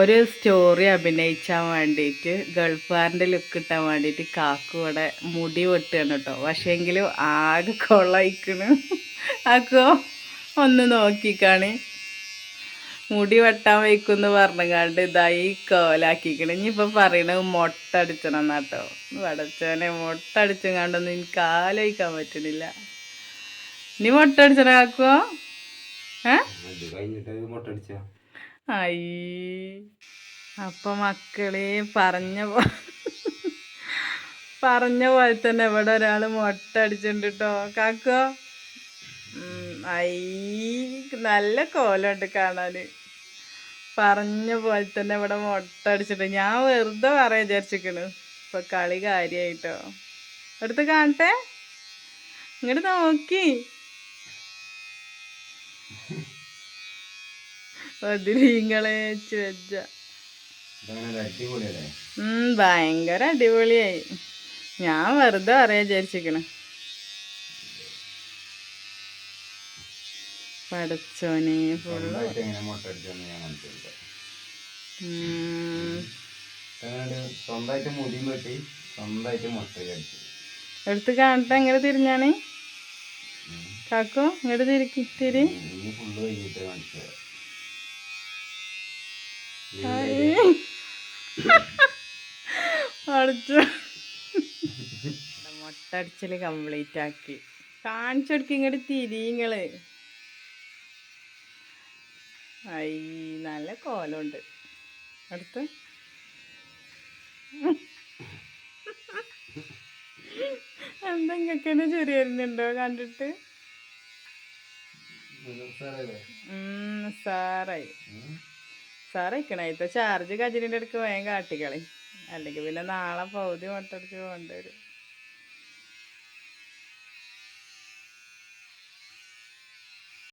ഒരു സ്റ്റോറി അഭിനയിച്ചാൻ വേണ്ടിയിട്ട് ഗൾഫുകാരൻ്റെ ലുക്ക് കിട്ടാൻ വേണ്ടിയിട്ട് കാക്കു ഇവിടെ മുടി വെട്ടുകയാണ് കേട്ടോ. പക്ഷേങ്കിലും ആകെ കൊള്ളയിക്കണ്. ആക്കോ ഒന്ന് നോക്കിക്കാണ്. മുടി വെട്ടാൻ വയ്ക്കുമെന്ന് പറഞ്ഞങ്ങാണ്ട് ഇതായി കോലാക്കിക്കണ്. ഇനിയിപ്പോൾ പറയണത് മൊട്ട അടിച്ചണം എന്നാട്ടോ. വടച്ചോനെ മൊട്ട അടിച്ചങ്ങാണ്ടൊന്നും എനിക്ക് ആലോചിക്കാൻ പറ്റണില്ല. നീ മൊട്ട അടിച്ചണ കാക്കുവോ? ഐ അപ്പൊ മക്കളെ പറഞ്ഞ പോലെ തന്നെ ഇവിടെ ഒരാൾ മൊട്ട അടിച്ചിട്ടുണ്ട് കേട്ടോ കാക്കോ. ഐ നല്ല കോലമുണ്ട് കാണാൻ. പറഞ്ഞ പോലെ തന്നെ ഇവിടെ മൊട്ട അടിച്ചിട്ട് ഞാൻ വെറുതെ പറയാൻ വിചാരിച്ചിരിക്കണ്. ഇപ്പൊ കളി കാര്യമായിട്ടോ. എടുത്ത് കാണട്ടെ, ഇങ്ങോട്ട് നോക്കി. അതിരിങ്ങളെ വെച്ച ഭയങ്കര അടിപൊളിയായി. ഞാൻ വെറുതെ പറയാൻ വിചാരിച്ചിരിക്കണ്. പടച്ചോനെ ഫുള്ള് സ്വന്തമായിട്ട് മുടിയും വെട്ടി സ്വന്തമായിട്ട് മുട്ട എടുത്ത് കാണട്ടെ. ഇങ്ങോട്ട് തിരിഞ്ഞാണ് കാക്കു, ഇങ്ങോട്ട് തിരി. ഫുള്ള് കഴിഞ്ഞിട്ട് കാണിച്ചത് മുട്ട അടിച്ചല് കംപ്ലീറ്റ് ആക്കി കാണിച്ചെടുക്കി. ഇങ്ങോട്ട് തിരിങ്ങള്. ഐ നല്ല കോലമുണ്ട്. അടുത്ത് എന്തെങ്കിലും ചെറിയ വരുന്നുണ്ടോ കണ്ടിട്ട്? സാറായിക്കണ ചാർജ് കജിനിൻ്റെ അടുക്ക് വേഗം കാട്ടിക്കളി. അല്ലെങ്കിൽ പിന്നെ നാളെ പകുതി മുട്ടടിച്ച് കൊണ്ടുവരും.